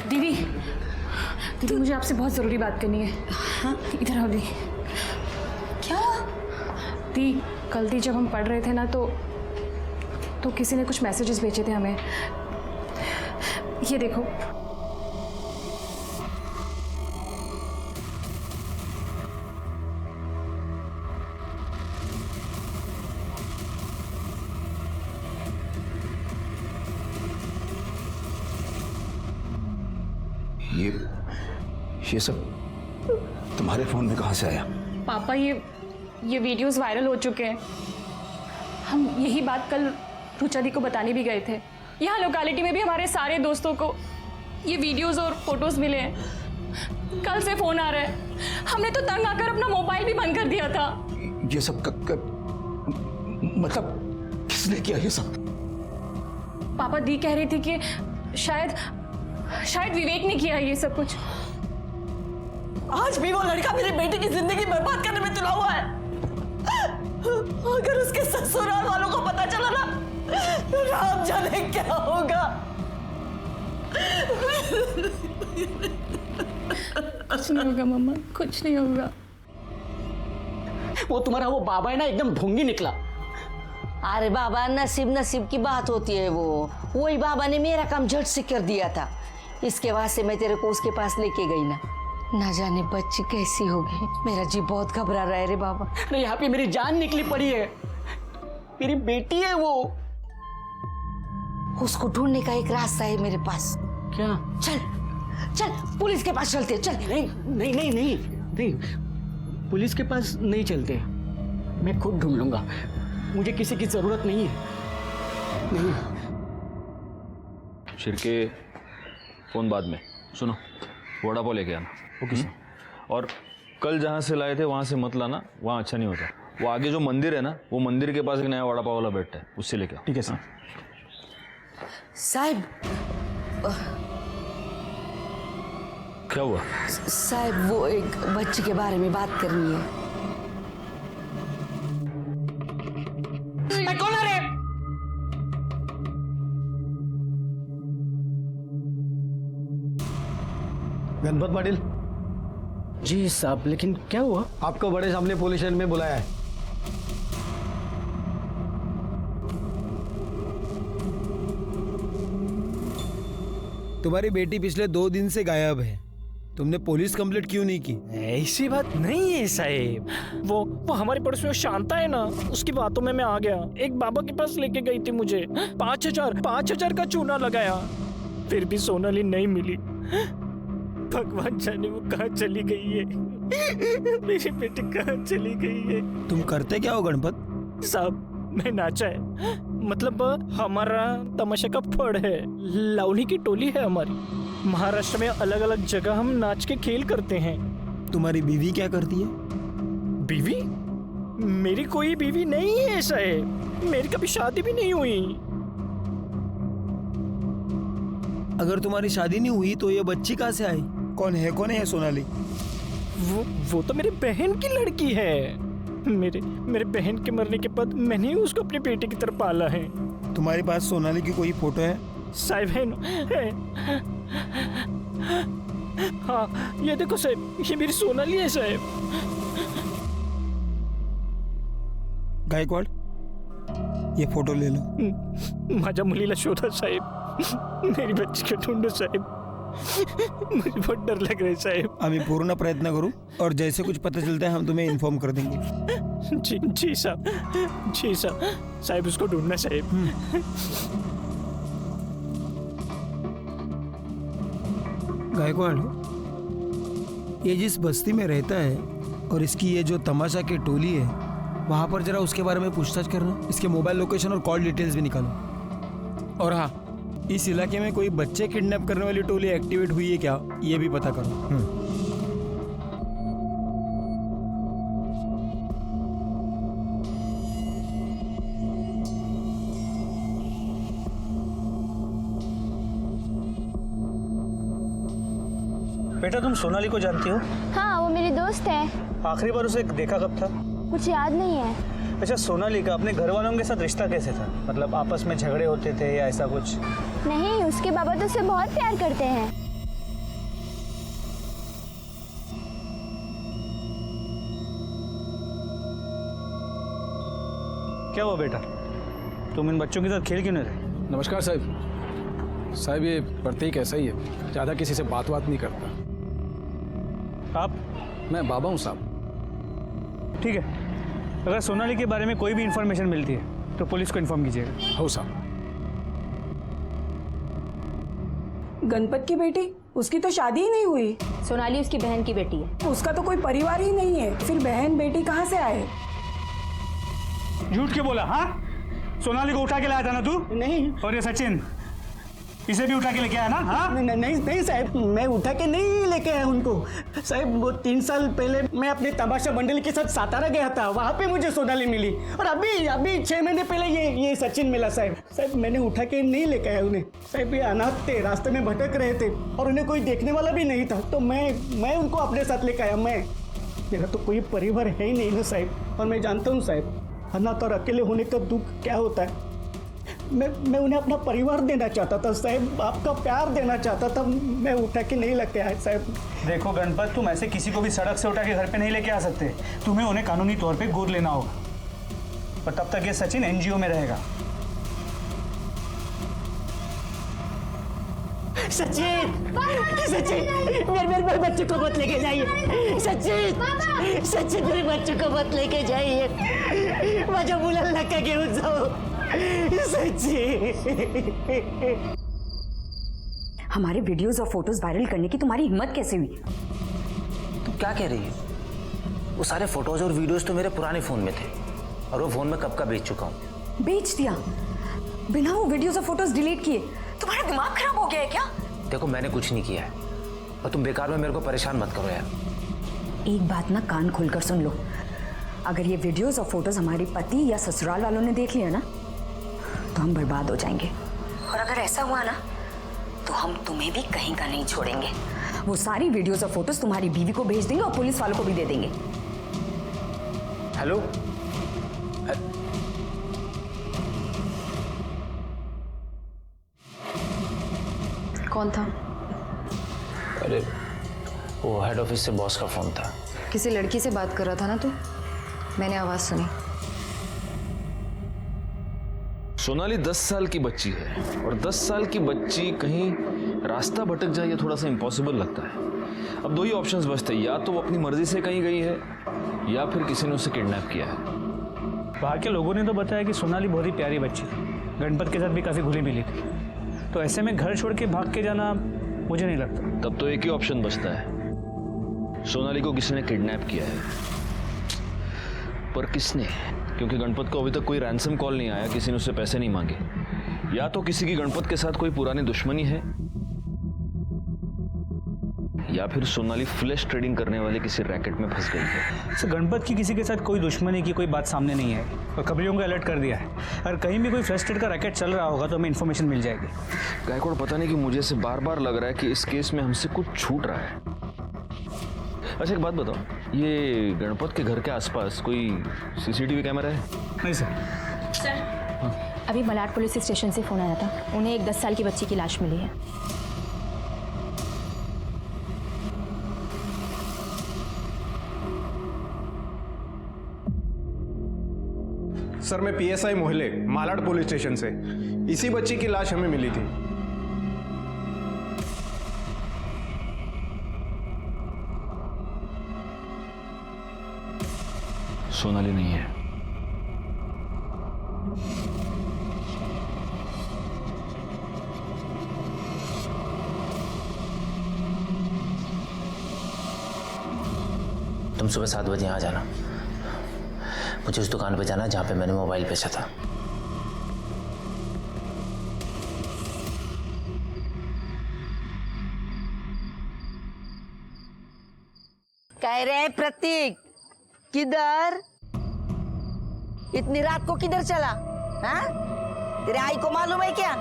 दीदी दीदी मुझे आपसे बहुत ज़रूरी बात करनी है। हाँ इधर आओ दी। क्या दी, कल दी जब हम पढ़ रहे थे ना तो किसी ने कुछ मैसेजेस भेजे थे हमें। ये देखो। ये सब तुम्हारे फोन में कहाँ से आया? पापा ये वीडियोस वायरल हो चुके हैं। हम यही बात कल रुचा दी को बताने भी गए थे। यहाँ लोकेलिटी में भी हमारे सारे दोस्तों को ये वीडियोस और फोटोज मिले हैं। कल से फोन आ रहा है। हमने तो तंग आकर अपना मोबाइल भी बंद कर दिया था। ये सब मतलब किसने किया ये सब? पापा दी कह रही थी कि शायद विवेक ने किया ये सब कुछ। आज भी वो लड़का मेरी बेटी की जिंदगी बर्बाद करने में तुला हुआ है। अगर उसके ससुराल वालों को पता चला ना, राम जाने क्या होगा। कुछ नहीं होगा मम्मा, कुछ नहीं होगा। वो तुम्हारा वो बाबा है ना, एकदम ढोंगी निकला। अरे बाबा, नसीब की बात होती है। वही बाबा ने मेरा काम झट से कर दिया था। इसके बाद से मैं तेरे को उसके पास लेके गई ना जाने बच्ची कैसी होगी। मेरा जी बहुत घबरा रहा है रे बाबा। अरे यहाँ पे मेरी जान निकली पड़ी है। मेरी बेटी है वो। उसको ढूंढने का एक रास्ता है मेरे पास। क्या? चल पुलिस के पास चलते। चल। नहीं, पुलिस के पास नहीं चलते। मैं खुद ढूंढ लूंगा। मुझे किसी की जरूरत नहीं है। नहीं। शिरके फोन बाद में। सुनो, वड़ा पाव लेके आना। Okay sir. और कल जहाँ से लाए थे वहाँ से मत लाना, वहाँ अच्छा नहीं होता। वो आगे जो मंदिर है ना, वो मंदिर के पास एक नया वड़ा पाव वाला बैठता है, उससे लेके आओ। ठीक है सर। साहब, क्या हुआ? साहब वो एक बच्चे के बारे में बात करनी है। कौन आ रहे? गणपत पाटिल जी साहब, लेकिन क्या हुआ? आपको बड़े सामने पुलिस स्टेशन में बुलाया है। तुम्हारी बेटी पिछले 2 दिन से गायब है। तुमने पुलिस कंप्लेंट क्यों नहीं की? ऐसी बात नहीं है साहेब। वो हमारे पड़ोस में शांता है ना, उसकी बातों में मैं आ गया। एक बाबा के पास लेके गई थी मुझे। 5,000 का चूना लगाया, फिर भी सोनाली नहीं मिली। भगवान जाने वो कहाँ चली गई है। मेरी बेटी कहाँ चली गई है। तुम करते क्या हो गणपत? साहब, मैं नाचा है, मतलब हमारा तमाशा का फड़ है। लावनी की टोली है हमारी। महाराष्ट्र में अलग अलग जगह हम नाच के खेल करते हैं। तुम्हारी बीवी क्या करती है? बीवी? मेरी कोई बीवी नहीं है साहब। मेरी कभी शादी भी नहीं हुई। अगर तुम्हारी शादी नहीं हुई तो ये बच्ची कहाँ से आई? कौन है सोनाली? वो तो मेरी बहन की लड़की है। मेरे बहन के मरने के बाद मैंने ही उसको अपनी बेटी की तरफ पाला है। तुम्हारे पास सोनाली की कोई फोटो है? साहब है। हाँ ये देखो साहब, ये मेरी सोनाली है साहब। गायकवाड़, ये फोटो ले लो। माझ्या मुलीला शोधा साहेब। मेरी बच्ची को ढूंढो साहेब। मुझे बहुत डर लग रहा है साहेब। हम पूर्ण प्रयत्न करूं और जैसे कुछ पता चलता है हम तुम्हें इन्फॉर्म कर देंगे। जी साहब। साहेब उसको ढूंढना साहेब। गायकवाड़, ये जिस बस्ती में रहता है और इसकी ये जो तमाशा की टोली है, वहां पर जरा उसके बारे में पूछताछ करना। इसके मोबाइल लोकेशन और कॉल डिटेल्स भी निकालो। और हाँ, इस इलाके में कोई बच्चे किडनैप करने वाली टोली एक्टिवेट हुई है क्या, ये भी पता करो। बेटा, तुम सोनाली को जानती हो? हाँ, वो मेरी दोस्त है। आखिरी बार उसे देखा कब था? मुझे याद नहीं है। अच्छा, सोनाली का अपने घर वालों के साथ रिश्ता कैसे था? मतलब आपस में झगड़े होते थे या ऐसा कुछ? नहीं, उसके बाबा तो उसे बहुत प्यार करते हैं। क्या हुआ बेटा, तुम इन बच्चों के साथ खेल क्यों नहीं रहे? नमस्कार साहब। साहब ये प्रतीक ऐसा ही है, ज़्यादा किसी से बात नहीं करता। आप? मैं बाबा हूँ साहब। ठीक है, अगर सोनाली के बारे में कोई भी इंफॉर्मेशन मिलती है तो पुलिस को इन्फॉर्म कीजिएगा। हो साहब। गणपत की बेटी, उसकी तो शादी ही नहीं हुई। सोनाली उसकी बहन की बेटी है। उसका तो कोई परिवार ही नहीं है, फिर बहन बेटी कहाँ से आए? झूठ क्यों बोला? हाँ, सोनाली को उठा के लाया था ना तू? नहीं और ये सचिन, इसे भी उठा के लेके आया ना? हाँ, नहीं साहब, मैं उठा के नहीं लेके आया उनको। साहब वो 3 साल पहले मैं अपने तमाशा मंडली के साथ सातारा गया था, वहाँ पे मुझे सोनाली मिली। और अभी 6 महीने पहले ये सचिन मिला साहब। साहब मैंने उठा के नहीं लेके आया उन्हें। साहब ये अनाथ थे, रास्ते में भटक रहे थे और उन्हें कोई देखने वाला भी नहीं था, तो मैं उनको अपने साथ लेके आया। मेरा तो कोई परिवार है ही नहीं ना साहब। और मैं जानता हूँ साहब, अनाथ और अकेले होने का दुख क्या होता है। मैं उन्हें अपना परिवार देना चाहता था साहब, आपका प्यार देना चाहता था। मैं उठा के नहीं लेके आया साहब। देखो गणपत, तुम ऐसे किसी को भी सड़क से उठा के घर पे नहीं लेके आ सकते। तुम्हें उन्हें कानूनी तौर पे गोद लेना होगा, और तब तक ये सचिन एनजीओ में रहेगा। सचिन मेरे बच्चे को मत लेके जाइए। सचिन मेरे बच्चे को मत लेके जाइए। माझ्या मुलाला नका घेऊन जाओ सचिन। हमारे वीडियोस और फोटोज वायरल करने की तुम्हारी हिम्मत कैसे हुई? तुम क्या कह रही है? वो सारे फोटोज और वीडियोस तो मेरे पुराने फोन में थे, और वो फोन में कब का बेच चुका हूँ। बेच दिया बिना वो वीडियोस और फोटोज डिलीट किए? तुम्हारा दिमाग खराब हो गया है क्या? देखो मैंने कुछ नहीं किया है, और तुम बेकार में मेरे को परेशान मत करो यार। एक बात ना कान खोलकर सुन लो, अगर ये वीडियोस और फोटोज हमारे पति या ससुराल वालों ने देख लिया ना तो हम बर्बाद हो जाएंगे। और अगर ऐसा हुआ ना तो हम तुम्हें भी कहीं का नहीं छोड़ेंगे। वो सारी वीडियोस और फोटोज तुम्हारी बीवी को भेज देंगे और पुलिस वालों को भी दे देंगे। हेलो, कौन था? अरे वो हेड ऑफिस से बॉस का फोन था। किसी लड़की से बात कर रहा था ना तू? मैंने आवाज सुनी। सोनाली 10 साल की बच्ची है, और 10 साल की बच्ची कहीं रास्ता भटक जाए ये थोड़ा सा इम्पॉसिबल लगता है। अब 2 ही ऑप्शंस बचते हैं, या तो वो अपनी मर्जी से कहीं गई है या फिर किसी ने उसे किडनैप किया है। वहाँ के लोगों ने तो बताया कि सोनाली बहुत ही प्यारी बच्ची थी, गणपत के साथ भी काफ़ी घुली मिली थी, तो ऐसे में घर छोड़ के भाग के जाना मुझे नहीं लगता। तब तो एक ही ऑप्शन बचता है, सोनाली को किसी ने किडनैप किया है। पर किसने? क्योंकि गणपत को अभी तक कोई रैंसम कॉल नहीं आया, किसी ने उससे पैसे नहीं मांगे। या तो किसी की गणपत के साथ कोई पुरानी दुश्मनी है, या फिर सोनाली फ्लैश ट्रेडिंग करने वाले किसी रैकेट में फंस गई है। तो गणपत की किसी के साथ कोई दुश्मनी की कोई बात सामने नहीं है, और खबरियों को अलर्ट कर दिया है। अगर कहीं भी कोई फ्लैश ट्रेड का रैकेट चल रहा होगा तो हमें इन्फॉर्मेशन मिल जाएगी। गायकवाड़, पता नहीं कि मुझे से बार बार लग रहा है कि इस केस में हमसे कुछ छूट रहा है। अच्छा एक बात बताओ, ये गणपत के घर के आसपास कोई सीसीटीवी कैमरा है? नहीं सर। अभी मलाड पुलिस स्टेशन से फोन आया था, उन्हें एक 10 साल की बच्ची की लाश मिली है। सर मैं PSI मोहल्ले मालाड पुलिस स्टेशन से। इसी बच्ची की लाश हमें मिली थी। सोनाली नहीं है। तुम सुबह 7 बजे यहाँ जाना, मुझे उस दुकान पे जाना जहाँ पे मैंने मोबाइल बेचा था। कह रहे हैं प्रतीक, किधर? इतनी रात को किधर चला? हाँ? तेरे आई को मालूम है क्या?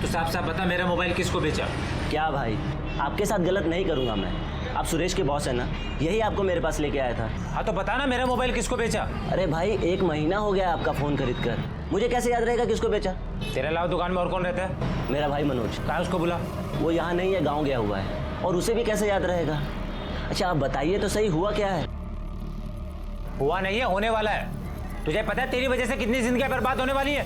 तो साफ साफ बता, मेरा मोबाइल किसको बेचा? क्या भाई, आपके साथ गलत नहीं करूंगा मैं। आप सुरेश के बॉस है ना, यही आपको मेरे पास लेके आया था। हाँ तो बता ना, मेरा मोबाइल किसको बेचा? अरे भाई 1 महीना हो गया आपका फोन खरीद कर, मुझे कैसे याद रहेगा किसको बेचा? तेरे अलावा दुकान में और कौन रहता है? मेरा भाई मनोज। कहाँ उसको बुला? वो यहाँ नहीं है, गाँव गया हुआ है, और उसे भी कैसे याद रहेगा? अच्छा आप बताइए तो सही, हुआ क्या है? हुआ नहीं है, होने वाला है। तुझे पता है तेरी वजह से कितनी जिंदगियां बर्बाद होने वाली है?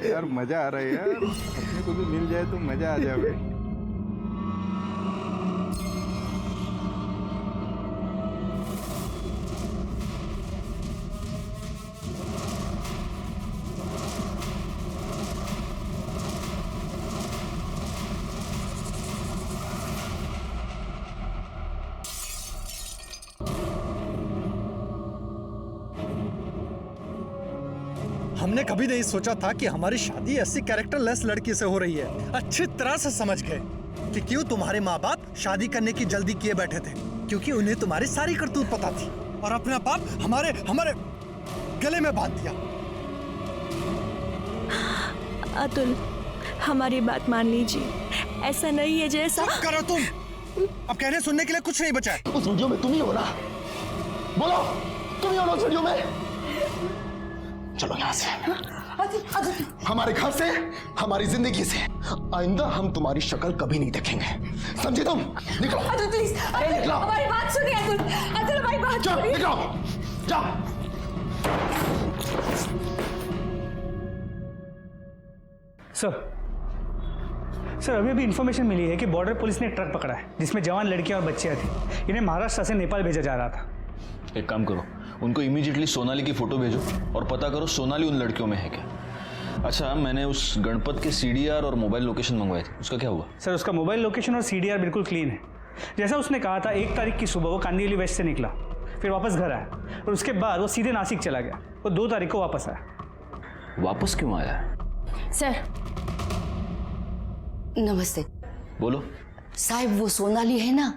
यार मजा आ रहा है यार, अपने को भी मिल जाए तो मजा आ जाए। हमने कभी नहीं सोचा था कि हमारी शादी ऐसी कैरेक्टरलेस लड़की से हो रही है। अच्छी तरह से समझ गए कि क्यों तुम्हारे माँ बाप शादी करने की जल्दी किए बैठे थे, क्योंकि उन्हें तुम्हारी सारी करतूत पता थी और अपना पाप हमारे हमारे गले में बांध दिया। अतुल, हमारी बात मान लीजिए, ऐसा नहीं है जैसा। चुप करो तुम, अब कहने सुनने के लिए कुछ नहीं बचा है। उस वीडियो में तुम ही हो ना? बोलो, तुम ही हो ना उस वीडियो में? चलो यहाँ से, हमारे घर से, हमारी जिंदगी से। आइंदा हम तुम्हारी शक्ल कभी नहीं देखेंगे, समझे तुम? निकलो। अतुल प्लीज, निकलो। हमारी बात सुनिए अतुल। अतुल हमारी बात सुनिए। निकलो, जाओ। सर अभी भी इंफॉर्मेशन मिली है कि बॉर्डर पुलिस ने एक ट्रक पकड़ा है जिसमें जवान लड़कियां और बच्चियां थी। इन्हें महाराष्ट्र से नेपाल भेजा जा रहा था। एक काम करो, उनको इमीडिएटली सोनाली की फोटो भेजो और पता करो सोनाली उन लड़कियों में है क्या। अच्छा, मैंने उस गणपत के CDR और मोबाइल लोकेशन मंगवाए थे, उसका क्या हुआ? सर उसका मोबाइल लोकेशन और CDR बिल्कुल क्लीन है। जैसा उसने कहा था 1 तारीख की सुबह वो कांदिवली वेस्ट से निकला, फिर वापस घर आया और उसके बाद वो सीधे नासिक चला गया। वो 2 तारीख को वापस आया। वापस क्यों आया? सर नमस्ते। बोलो। साहब वो सोनाली है ना?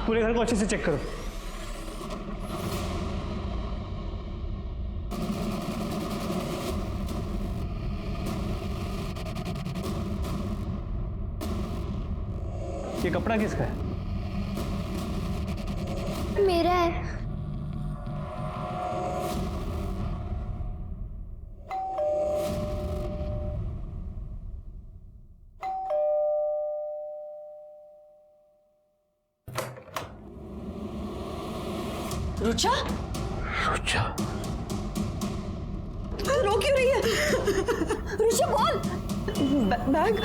पूरे घर को अच्छे से चेक करो। ये कपड़ा किसका है? मेरा है। रुचा? रुचा? रो क्यों रही है? रुचा बोल। बैग।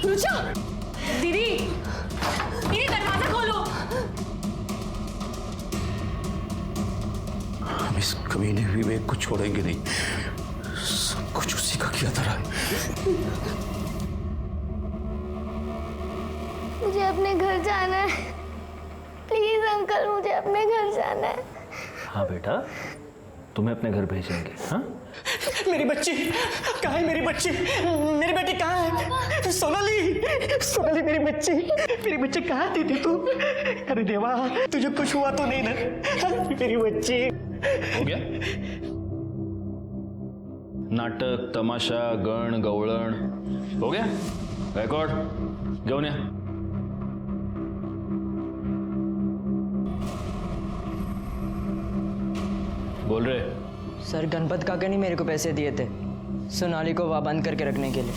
रुचा। दीदी, दीदी दरवाजा खोलो। हम इस कमीने विवेक को छोड़ेंगे नहीं, सब कुछ उसी का किया था। मुझे अपने घर जाना है, प्लीज अंकल, मुझे अपने घर जाना है। हाँ बेटा, तुम्हें अपने घर भेजेंगे। हाँ, मेरी बच्ची कहाँ है? मेरी बच्ची, मेरी बेटी कहाँ है? सोनाली, सोनाली मेरी बच्ची कहाँ थी तू? अरे देवा, तुझे कुछ हुआ तो नहीं ना? मेरी बच्ची। हो गया? नाटक, तमाशा, गण गवळण हो गया? गायकवाड घेऊन या। बोल रहे? सर गणपत काका ने मेरे को पैसे दिए थे सोनाली को वहाँ बंद करके रखने के लिए।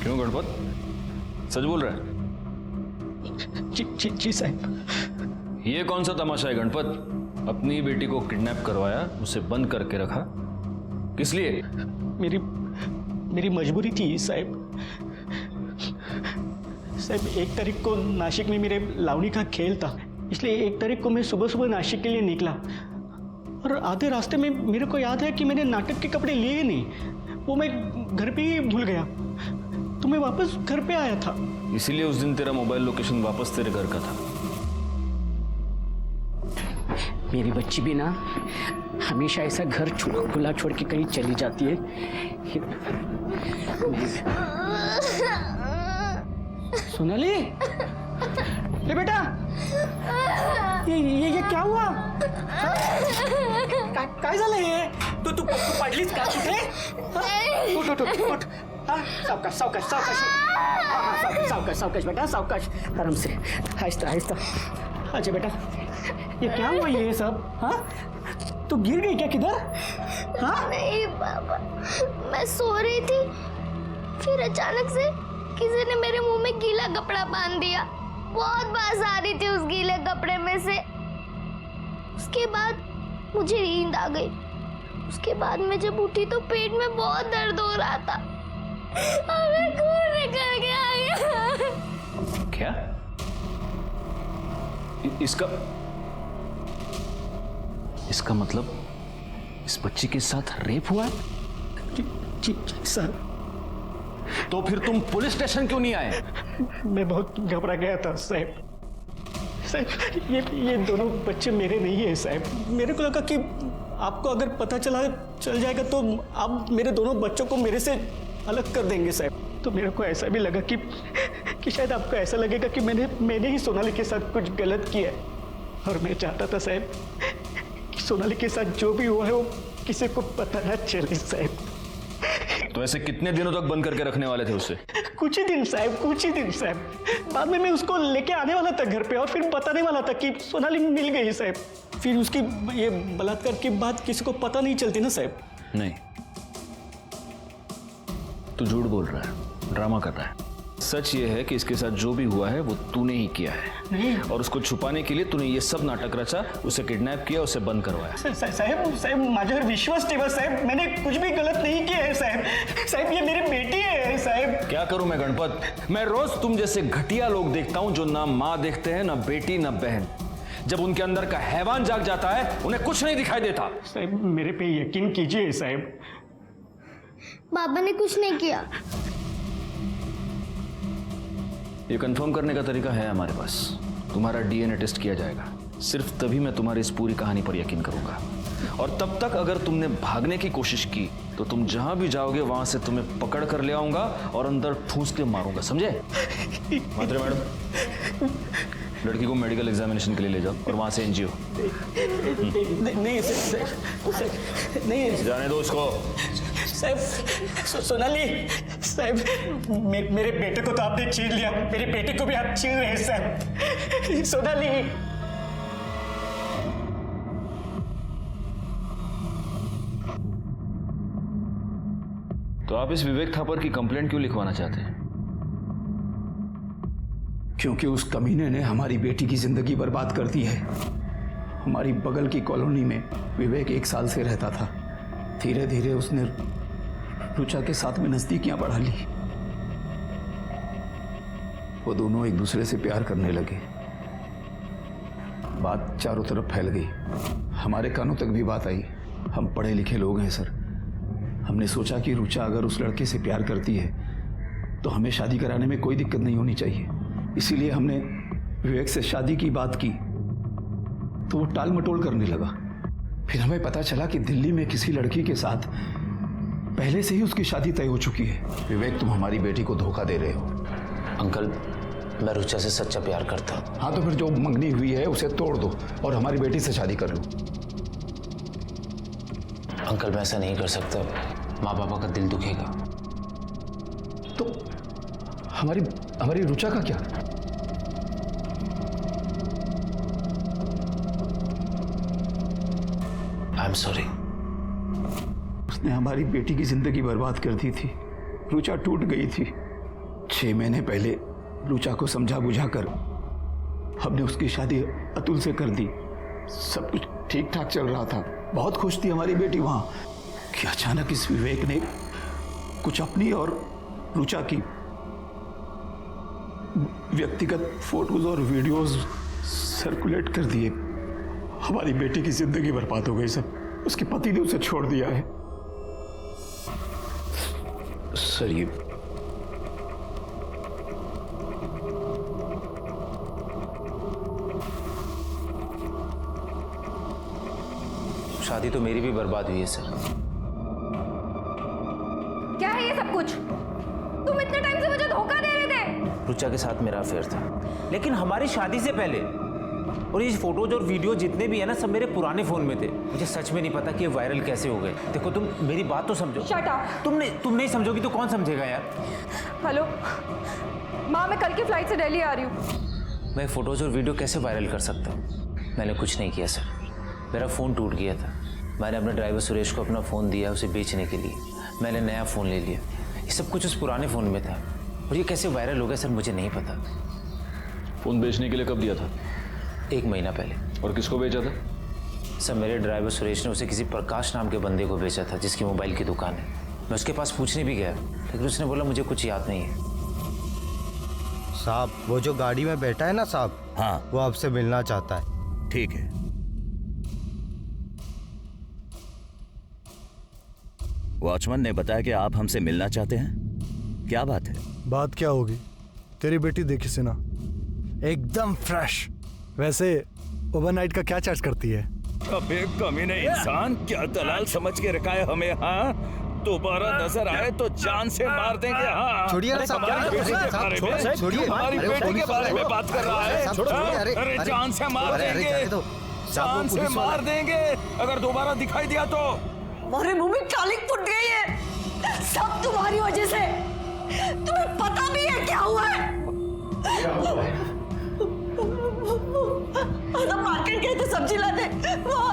क्यों गणपत, सच बोल रहा है? जी साहब। ये कौन सा तमाशा है गणपत? अपनी बेटी को किडनैप करवाया, उसे बंद करके रखा, किस लिए? मेरी मजबूरी थी साहब। साहब 1 तारीख को नासिक में मेरे लावणी का खेल था, इसलिए 1 तारीख को मैं सुबह सुबह नासिक के लिए निकला और आधे रास्ते में मेरे को याद है कि मैंने नाटक के कपड़े लिए नहीं, वो मैं घर पे ही भूल गया, तो मैं वापस घर पे आया था। इसीलिए उस दिन तेरा मोबाइल लोकेशन वापस तेरे घर का था। मेरी बच्ची भी ना हमेशा ऐसा घर खुला छोड़ के कहीं चली जाती है। सोनाली, ए बेटा, ये क्या हुआ? काय झालं हे? तू पडलीस का कुठे? उठ। सावकाश बेटा, सावकाश, आराम से, आहिस्ता। अच्छा बेटा, ये क्या हुआ ये सब? हाँ, तू गिर गई क्या किधर? हाँ? नहीं पापा, मैं सो रही थी, फिर अचानक से किसी ने मेरे मुंह में गीला कपड़ा बांध दिया। बहुत बास आ रही थी उस गीले कपड़े में से। उसके बाद मुझे नींद आ गई। उसके बाद मैं जब उठी तो पेट में बहुत दर्द हो रहा था और मैं खून निकल के आ गया। क्या? इसका मतलब इस बच्ची के साथ रेप हुआ है? जी सर। तो फिर तुम पुलिस स्टेशन क्यों नहीं आए? मैं बहुत घबरा गया था साहब। ये दोनों बच्चे मेरे नहीं है साहब। मेरे को लगा कि आपको अगर पता चल जाएगा तो आप मेरे दोनों बच्चों को मेरे से अलग कर देंगे साहब। तो मेरे को ऐसा भी लगा कि शायद आपको ऐसा लगेगा कि मैंने ही सोनाली के साथ कुछ गलत किया है। और मैं चाहता था साहब कि सोनाली के साथ जो भी हुआ है वो किसी को पता ना चले साहब। तो ऐसे कितने दिनों तक बंद करके रखने वाले थे उसे? कुछ ही दिन साहब। बाद में मैं उसको लेके आने वाला था घर पे और फिर बताने वाला था कि सोनाली मिल गई साहब। फिर उसकी ये बलात्कार की बात किसी को पता नहीं चलती ना साहब। नहीं, तू झूठ बोल रहा है, ड्रामा कर रहा है। सच ये है कि इसके साथ जो भी हुआ है वो तूने ही किया है। नहीं। और उसको छुपाने के लिए तूने ये सब नाटक रचा, उसे किडनैप किया, उसे बंद करवाया। साहब माझ्यावर विश्वास ठेवा साहब। मैंने कुछ भी गलत नहीं किया है साहब। ये मेरी बेटी है साहब। क्या करूं मैं गणपत? मैं रोज तुम जैसे घटिया लोग देखता हूं जो ना माँ देखते हैं, ना बेटी, ना बहन। जब उनके अंदर का हैवान जाग जाता है उन्हें कुछ नहीं दिखाई देता। साहब मेरे पे यकीन कीजिए साहब। बाबा ने कुछ नहीं किया। ये कंफर्म करने का तरीका है हमारे पास। तुम्हारा डीएनए टेस्ट किया जाएगा। सिर्फ तभी मैं तुम्हारी इस पूरी कहानी पर यकीन करूंगा। और तब तक अगर तुमने भागने की कोशिश की तो तुम जहां भी जाओगे वहां से तुम्हें पकड़ कर ले आऊंगा और अंदर ठूंस के मारूंगा, समझे? मात्रे मैडम, लड़की को मेडिकल एग्जामिनेशन के लिए ले जाओ और वहां से एनजीओ। नहीं जाने दो इसको। साहब, सोनाली साहब, मेरे बेटे को तो आपने छीन लिया, मेरी बेटी को भी आप छीन रहे हैं साहब। सोनाली, तो आप इस विवेक थापर की कंप्लेंट क्यों लिखवाना चाहते हैं? क्योंकि उस कमीने ने हमारी बेटी की जिंदगी बर्बाद कर दी है। हमारी बगल की कॉलोनी में विवेक 1 साल से रहता था। धीरे धीरे उसने रुचा के साथ में नजदीकियां बढ़ा ली। वो दोनों एक दूसरे से प्यार करने लगे। बात चारों तरफ फैल गई, हमारे कानों तक भी बात आई। हम पढ़े लिखे लोग हैं सर। हमने सोचा कि रुचा अगर उस लड़के से प्यार करती है तो हमें शादी कराने में कोई दिक्कत नहीं होनी चाहिए। इसीलिए हमने विवेक से शादी की बात की तो वो टाल मटोल करने लगा। फिर हमें पता चला कि दिल्ली में किसी लड़की के साथ पहले से ही उसकी शादी तय हो चुकी है। विवेक, तुम हमारी बेटी को धोखा दे रहे हो। अंकल, मैं रुचा से सच्चा प्यार करता हूँ। हाँ, तो फिर जो मंगनी हुई है उसे तोड़ दो और हमारी बेटी से शादी कर लो। अंकल, मैं ऐसा नहीं कर सकता, माँ बाबा का दिल दुखेगा। तो हमारी रुचा का क्या? I am sorry. उसने हमारी बेटी की जिंदगी बर्बाद कर दी थी। रुचा टूट गई थी। 6 महीने पहले रुचा को समझा बुझाकर हमने उसकी शादी अतुल से कर दी। सब कुछ ठीक ठाक चल रहा था, बहुत खुश थी हमारी बेटी वहां कि अचानक इस विवेक ने कुछ अपनी और रुचा की व्यक्तिगत फोटोज और वीडियोस सर्कुलेट कर दिए। हमारी बेटी की जिंदगी बर्बाद हो गई सब। उसके पति ने उसे छोड़ दिया है। सर, ये शादी तो मेरी भी बर्बाद हुई है सर। क्या है ये सब कुछ? तुम इतने टाइम से मुझे धोखा दे रहे थे। रुचा के साथ मेरा अफेयर था, लेकिन हमारी शादी से पहले। और ये फोटोज और वीडियो जितने भी है ना, सब मेरे पुराने फोन में थे। मुझे सच में नहीं पता कि ये वायरल कैसे हो गए। देखो तुम मेरी बात तो समझो। Shut up. तुम नहीं समझोगी तो कौन समझेगा यार। हेलो माँ, मैं कल की फ्लाइट से दिल्ली आ रही हूँ। मैं फोटोज और वीडियो कैसे वायरल कर सकता हूँ? मैंने कुछ नहीं किया सर। मेरा फ़ोन टूट गया था। मैंने अपने ड्राइवर सुरेश को अपना फ़ोन दिया उसे बेचने के लिए। मैंने नया फ़ोन ले लिया। ये सब कुछ उस पुराने फ़ोन में था। और ये कैसे वायरल हो गया सर, मुझे नहीं पता। फ़ोन बेचने के लिए कब दिया था? 1 महीना पहले। और किसको बेचा था? सर मेरे ड्राइवर सुरेश ने उसे किसी प्रकाश नाम के बंदे को बेचा था, जिसकी मोबाइल की दुकान है। मैं उसके पास पूछने भी गया, लेकिन उसने बोला मुझे कुछ याद नहीं है। साहब, वो जो गाड़ी में बैठा है ना साहब, हाँ, वो आपसे मिलना चाहता है। ठीक है। वॉचमैन ने बताया कि आप हमसे मिलना चाहते हैं। क्या बात है? बात क्या होगी? तेरी बेटी देखी से ना, एकदम फ्रेश। वैसे ओवरनाइट का क्या चार्ज करती है? अबे कमीने इंसान, क्या दलाल समझ के रखा है हमें? हाँ, दोबारा नजर आए तो जान से मार देंगे। हाँ, छोड़िए ना साहब, हमारी बेटी के बारे में, छोड़िए, हमारी बेटी के बारे में बात कर रहा है। अरे जान से मार देंगे, जान से मार देंगे अगर दोबारा दिखाई दिया तो। हमारे मुंह में कालिक फुट गई है, सब तुम्हारी वजह से। तुम्हें पता भी है क्या हुआ है? हम मार्केट गए थे सब्जी लाने, वहाँ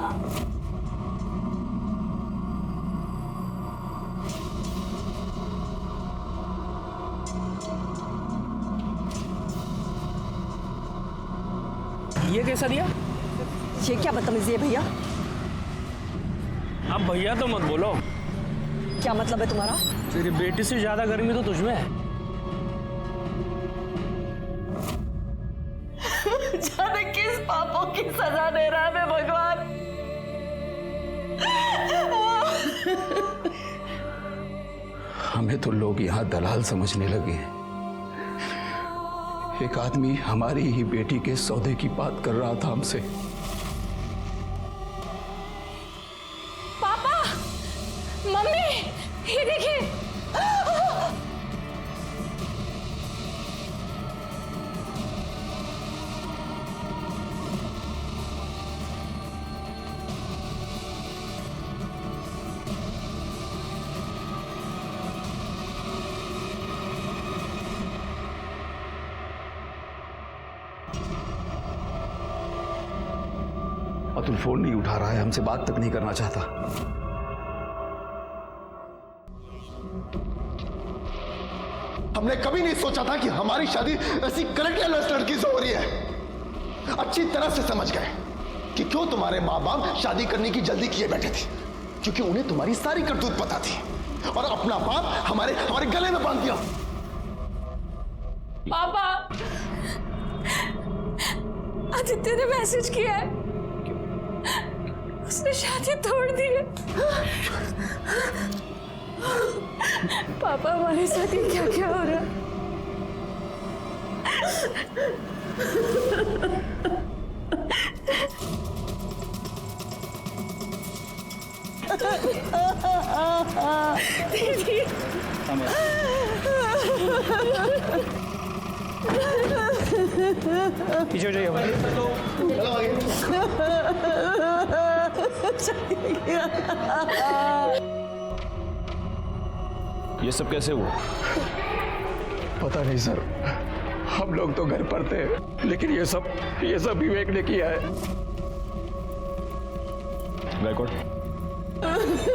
ये कैसा दिया? ये क्या बदतमीजी है भैया? अब भैया तो मत बोलो। क्या मतलब है तुम्हारा? तेरी बेटी से ज्यादा गर्मी तो तुझमें है। जाने किस पापों की सजा दे रहा है मैं भगवान। हमें तो लोग यहाँ दलाल समझने लगे हैं। एक आदमी हमारी ही बेटी के सौदे की बात कर रहा था हमसे। पापा, मम्मी, ये देखिए। अतुल फोन नहीं उठा रहा है, हमसे बात तक नहीं करना चाहता। हमने कभी नहीं सोचा था कि हमारी शादी ऐसी करेक्टरलेस लड़की से हो रही है। अच्छी तरह से समझ गए कि क्यों तुम्हारे माँ बाप शादी करने की जल्दी किए बैठे थे, क्योंकि उन्हें तुम्हारी सारी करतूत पता थी और अपना बाप हमारे गले में बांध दिया। पापा, आदित्य ने मैसेज किया है, उसने शादी तोड़ दी है। पापा, हमारे साथ ये क्या क्या हो रहा है? दीदी, पीछे हो जाइए। ये सब कैसे हुआ? पता नहीं सर, हम लोग तो घर पर थे, लेकिन ये सब विवेक ने किया है। गायकवाड़,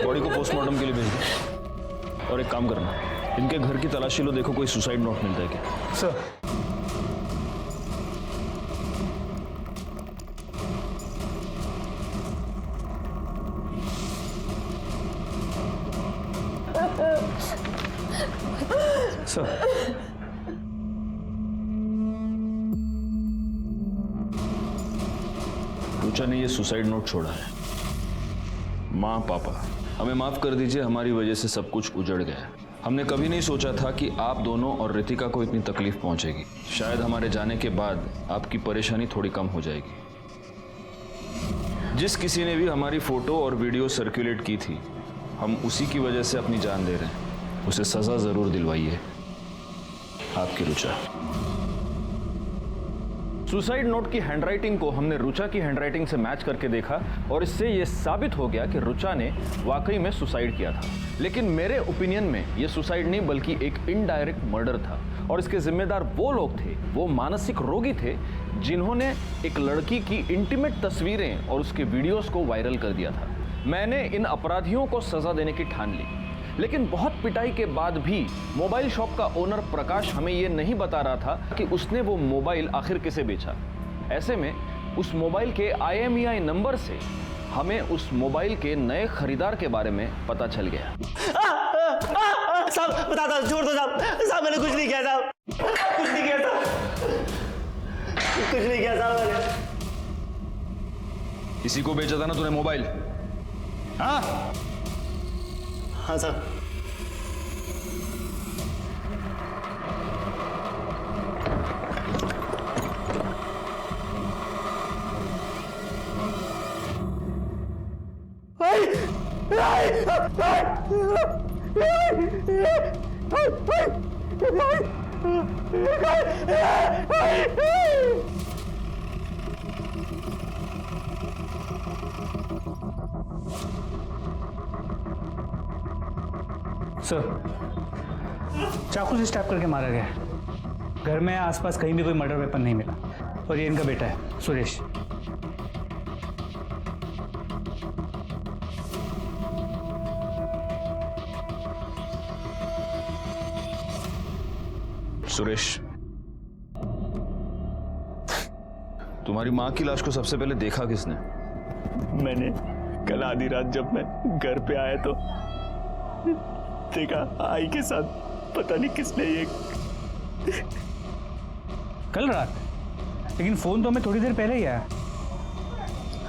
बॉडी को पोस्टमार्टम के लिए भेज दो। और एक काम करना, इनके घर की तलाशी लो, देखो कोई सुसाइड नोट मिलता है क्या। सर, रुचा ने ये सुसाइड नोट छोड़ा है। माँ, पापा, हमें माफ कर दीजिए, हमारी वजह से सब कुछ उजड़ गया। हमने कभी नहीं सोचा था कि आप दोनों और रितिका को इतनी तकलीफ पहुंचेगी। शायद हमारे जाने के बाद आपकी परेशानी थोड़ी कम हो जाएगी। जिस किसी ने भी हमारी फोटो और वीडियो सर्कुलेट की थी, हम उसी की वजह से अपनी जान दे रहे हैं। उसे सजा जरूर दिलवाइए। आपकी रुचा। सुसाइड नोट की हैंडराइटिंग को हमने रुचा की हैंडराइटिंग से मैच करके देखा और इससे यह साबित हो गया कि रुचा ने वाकई में सुसाइड किया था। लेकिन मेरे ओपिनियन में यह सुसाइड नहीं बल्कि एक इनडायरेक्ट मर्डर था और इसके जिम्मेदार वो लोग थे, वो मानसिक रोगी थे जिन्होंने एक लड़की की इंटीमेट तस्वीरें और उसके वीडियोस को वायरल कर दिया था। मैंने इन अपराधियों को सजा देने की ठान ली, लेकिन बहुत पिटाई के बाद भी मोबाइल शॉप का ओनर प्रकाश हमें यह नहीं बता रहा था कि उसने वो मोबाइल आखिर किसे बेचा। ऐसे में उस मोबाइल के IMEI नंबर से हमें उस मोबाइल के नए खरीदार के बारे में पता चल गया। साहब बता दो, छोड़ दो साहब। साहब मैंने कुछ नहीं किया साहब, कुछ नहीं किया साहब, कुछ नहीं किया साहब मैंने। इसी को बेचा था ना तूने मोबाइल? हाँ हाँ साहब। सर, चाकू से स्टैप करके मारा गया। घर में आसपास कहीं भी कोई मर्डर वेपन नहीं मिला और ये इनका बेटा है सुरेश। सुरेश, तुम्हारी माँ की लाश को सबसे पहले देखा किसने? मैंने कल आधी रात जब मैं घर पे आया तो देखा आई के साथ, पता नहीं किसने ये। कल रात? लेकिन फोन तो हमें थोड़ी देर पहले ही आया।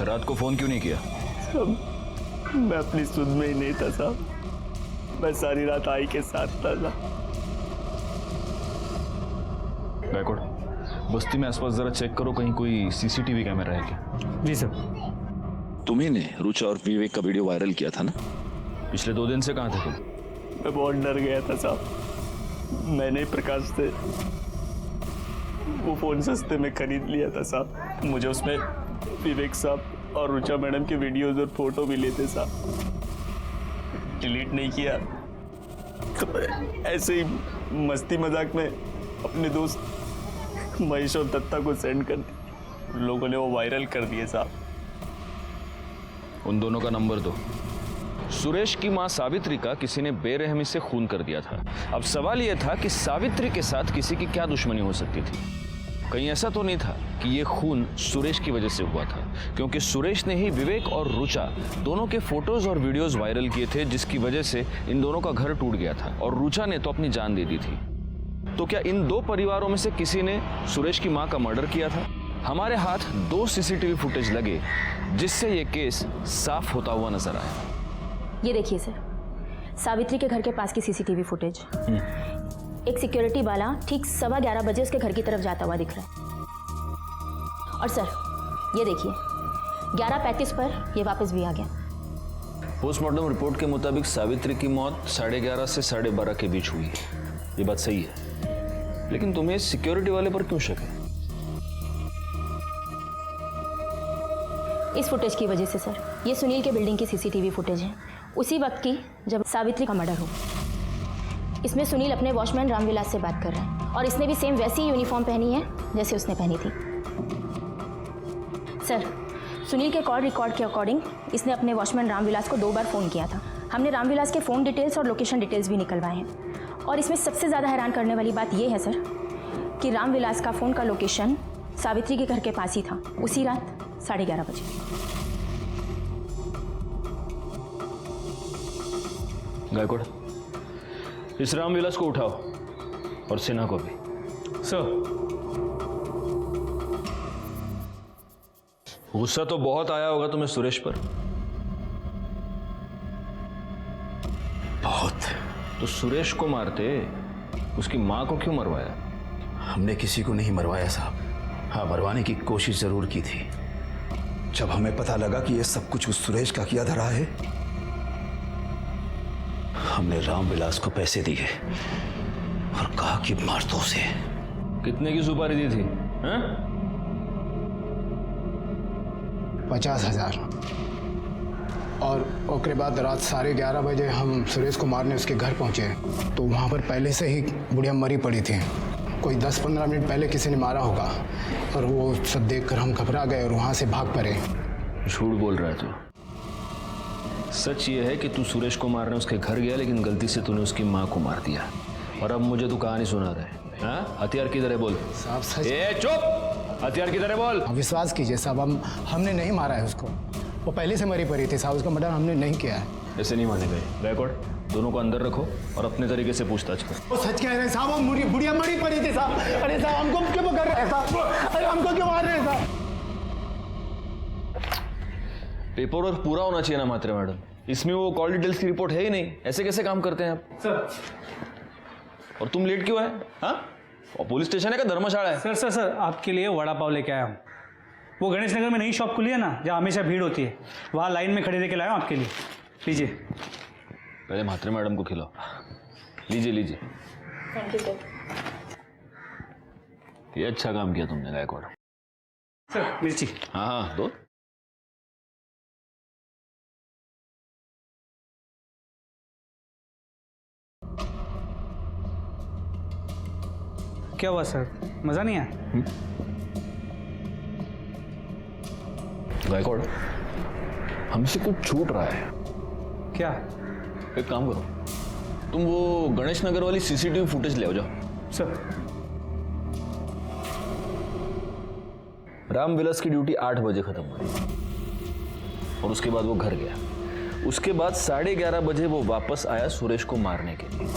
रात को फोन क्यों नहीं किया? साहब मैं अपनी सुध में ही नहीं था साहब, मैं सारी रात आई के साथ था। गायकवाड़, बस्ती में आसपास जरा चेक करो, कहीं कोई CCTV कैमरा है क्या? जी सर। तुम्ही ने रुचा और विवेक का वीडियो वायरल किया था ना? पिछले 2 दिन से कहाँ थे तुम? मैं बहुत डर गया था साहब। मैंने प्रकाश से वो फोन सस्ते में खरीद लिया था साहब। मुझे उसमें विवेक साहब और रुचा मैडम के वीडियोस और फोटो भी लेते साहब। डिलीट नहीं किया तो ऐसे ही मस्ती मजाक में अपने दोस्त महेश और दत्ता को सेंड कर दी। लोगों ने वो वायरल कर दिए साहब। उन दोनों का नंबर दो। सुरेश की मां सावित्री का किसी ने बेरहमी से खून कर दिया था। अब सवाल यह था कि सावित्री के साथ किसी की क्या दुश्मनी हो सकती थी? कहीं ऐसा तो नहीं था कि यह खून सुरेश की वजह से हुआ था, क्योंकि सुरेश ने ही विवेक और रुचा दोनों के फोटोज और वीडियोस वायरल किए थे, जिसकी वजह से इन दोनों का घर टूट गया था और रुचा ने तो अपनी जान दे दी थी। तो क्या इन 2 परिवारों में से किसी ने सुरेश की मां का मर्डर किया था? हमारे हाथ 2 CCTV फुटेज लगे जिससे यह केस साफ होता हुआ नजर आया। ये देखिए सर, सावित्री के घर के पास की CCTV फुटेज। एक सिक्योरिटी वाला ठीक 11:15 बजे उसके घर की तरफ जाता हुआ दिख रहा है। और सर ये देखिए 11:35 पर ये वापस भी आ गया। पोस्टमार्टम रिपोर्ट के मुताबिक सावित्री की मौत 11:30 से 12:30 के बीच हुई है। ये बात सही है, लेकिन तुम्हें सिक्योरिटी वाले पर क्यों शक है? इस फुटेज की वजह से सर, ये सुनील के बिल्डिंग की CCTV फुटेज है, उसी वक्त की जब सावित्री का मर्डर हो। इसमें सुनील अपने वॉचमैन रामविलास से बात कर रहा है और इसने भी सेम वैसी यूनिफॉर्म पहनी है जैसे उसने पहनी थी। सर, सुनील के कॉल रिकॉर्ड के अकॉर्डिंग इसने अपने वॉचमैन रामविलास को 2 बार फ़ोन किया था। हमने रामविलास के फ़ोन डिटेल्स और लोकेशन डिटेल्स भी निकलवाए हैं। और इसमें सबसे ज़्यादा हैरान करने वाली बात यह है सर कि रामविलास का फ़ोन का लोकेशन सावित्री के घर के पास ही था, उसी रात 11:30 बजे। गायकवाड़, इस रामविलास को उठाओ और सिन्हा को भी। सर। गुस्सा तो बहुत आया होगा तुम्हें सुरेश पर? बहुत। तो सुरेश को मारते उसकी मां को क्यों मरवाया? हमने किसी को नहीं मरवाया साहब। हाँ, मरवाने की कोशिश जरूर की थी। जब हमें पता लगा कि ये सब कुछ उस सुरेश का किया धरा है, हमने रामविलास को पैसे दिए और कहा कि मार दो उसे। कितने की सुपारी दी थी? हाँ? 50,000। और उसके बाद रात 11:30 बजे हम सुरेश को मारने उसके घर पहुंचे, तो वहां पर पहले से ही बुढ़िया मरी पड़ी थी। कोई 10-15 मिनट पहले किसी ने मारा होगा, और वो सब देखकर हम घबरा गए और वहां से भाग पड़े। झूठ बोल रहा है तू। सच ये है कि तू सुरेश को मारने उसके घर गया, लेकिन गलती से तूने उसकी माँ को मार दिया, और अब मुझे तू कहानी सुना रहा है। हाँ? हथियार की तरह बोल। साहब सच। चुप! हथियार की तरह बोल। विश्वास कीजिए साहब, हमने नहीं मारा है उसको, वो पहले से मरी पड़ी थी साहब, उसका मर्डर हमने नहीं किया है। ऐसे नहीं माने गए। बैकवर्ड, दोनों को अंदर रखो और अपने तरीके से पूछताछ करो। वो सच कह रहे हैं साहब, वो बुढ़िया मरी पड़ी थी साहब। अरे साहब हमको क्यों पकड़ रहे हैं साहब? अरे हमको क्यों मार रहे हैं साहब? पेपर वर्क पूरा होना चाहिए ना मात्रे मैडम, इसमें वो कॉल डिटेल्स की रिपोर्ट है ही नहीं। ऐसे कैसे काम करते हैं आप सर? और तुम लेट क्यों है? हाँ? और पुलिस स्टेशन है का धर्मशाला है? सर आपके लिए वड़ा पाव लेके आया हूँ। वो गणेश नगर में नई शॉप खुली है ना, जहाँ हमेशा भीड़ होती है, वहाँ लाइन में खड़े लेके लाया हूँ आपके लिए। लीजिए। पहले म्हात्रे मैडम को खिलाओ। लीजिए लीजिए। Thank you sir. ये अच्छा काम किया तुमने गायकवाड़। सर मिर्ची। हाँ हाँ दो। क्या हुआ सर, मजा नहीं आया? गायकवाड़, हमसे कुछ छूट रहा है। क्या? एक काम करो, तुम वो गणेश नगर वाली सीसीटीवी फुटेज ले आओ जाओ। सर। रामविलास की ड्यूटी 8 बजे खत्म हुई और उसके बाद वो घर गया। उसके बाद 11:30 बजे वो वापस आया सुरेश को मारने के लिए,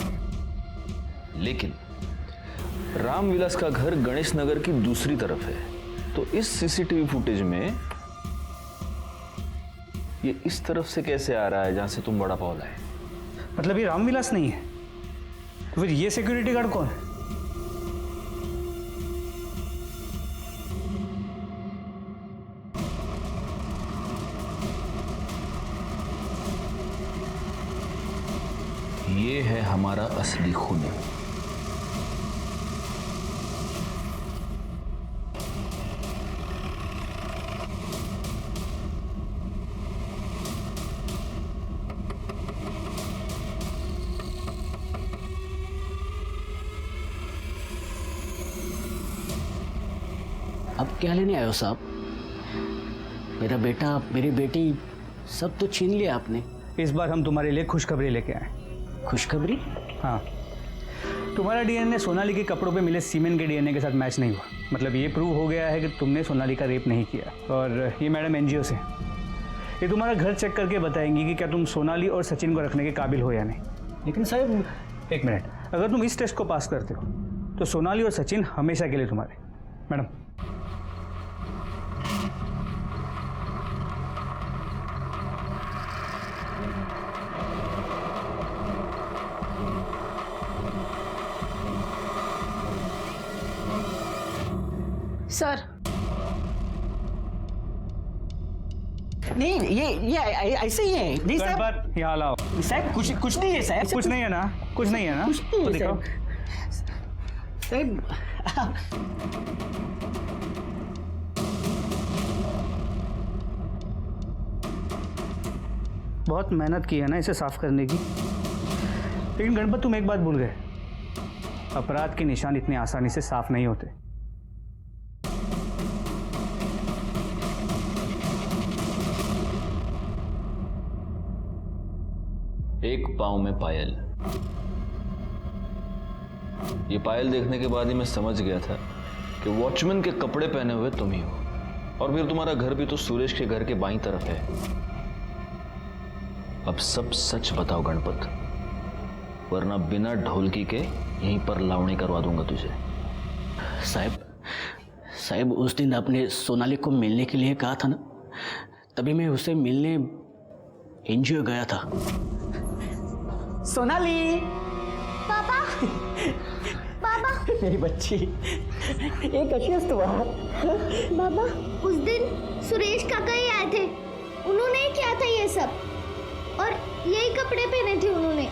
लेकिन रामविलास का घर गणेश नगर की दूसरी तरफ है। तो इस सीसीटीवी फुटेज में ये इस तरफ से कैसे आ रहा है जहां से तुम वड़ा पाव लाए? मतलब ये रामविलास नहीं है, तो फिर ये सिक्योरिटी गार्ड कौन है? ये है हमारा असली खून। अब क्या लेने आए हो साहब? मेरा बेटा, मेरी बेटी, सब तो छीन लिया आपने। इस बार हम तुम्हारे लिए खुशखबरी लेके आए। खुशखबरी? हाँ, तुम्हारा डीएनए सोनाली के कपड़ों पे मिले सीमेंट के डीएनए के साथ मैच नहीं हुआ। मतलब ये प्रूव हो गया है कि तुमने सोनाली का रेप नहीं किया। और ये मैडम एनजीओ से, ये तुम्हारा घर चेक करके बताएंगी कि क्या तुम सोनाली और सचिन को रखने के काबिल हो या नहीं। लेकिन साहब एक मिनट, अगर तुम इस टेस्ट को पास करते हो तो सोनाली और सचिन हमेशा के लिए तुम्हारे। Madam sir. नहीं, ये ऐसे ही है। नहीं साहब, यहाँ लाओ। साहब कुछ नहीं है साहब। कुछ नहीं है ना? कुछ नहीं है ना? कुछ नहीं तो है दिखाओ। साहब बहुत मेहनत की है ना इसे साफ करने की। लेकिन गणपत, तुम एक बात भूल गए, अपराध के निशान इतने आसानी से साफ नहीं होते। एक पांव में पायल। ये पायल देखने के बाद ही मैं समझ गया था कि वॉचमैन के कपड़े पहने हुए तुम ही हो, और फिर तुम्हारा घर भी तो सुरेश के घर के बाईं तरफ है। अब सब सच बताओ गणपत, वरना बिना ढोलकी के यहीं पर लावणी करवा दूंगा तुझे। साहब उस दिन आपने सोनाली को मिलने के लिए कहा था ना, तभी मैं उसे मिलने एनजीओ गया था। सोनाली! पापा! पापा! मेरी बच्ची, ये कशी असतो बाबा उस दिन सुरेश काका ही आए थे, उन्होंने ही किया था ये सब और यही कपड़े पहने थे उन्होंने।